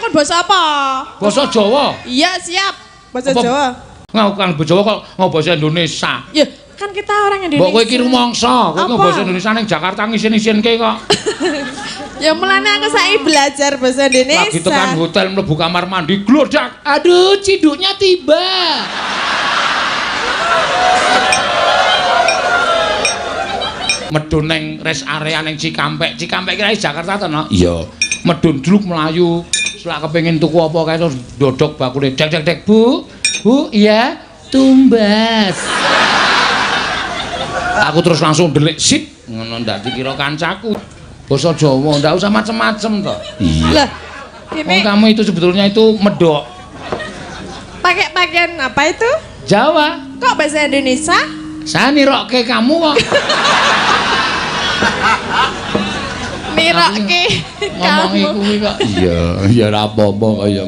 takon basa apa? Basa Jawa. Iya, siap. Basa Apa? Jawa. Ngaukan Jawa kok ngomong basa Indonesia. Ya, kan kita orang Indonesia. Mbok kowe iki rumangsa, kowe ngomong Apa? basa Indonesia ning Jakarta ngisin-isinke kok. Ya mulane aku saiki belajar bahasa Indonesia. Lagi tekan hotel mlebu kamar mandi glodak. Aduh, ciduknya tiba. Medun neng rest area neng Cikampek. Cikampek kira Jakarta to, no? Iya. Medun druk melayu. Selak kepengin tuku apa kae terus dodok bakule. Dek dek dek, Bu. Bu, iya. Tumbas. Aku terus langsung delik sip ngono ndak dikira kancaku. Basa Jawa ndak usah macem-macem to. Iya. Lah, Oh, ini kamu itu sebetulnya itu medok. pakai pakaian apa itu? Jawa. Kok bahasa Indonesia? Saya nirokke kamu kok. Nirokke Ngomong kamu. kuwi kok. Iya, ya ora apa-apa kaya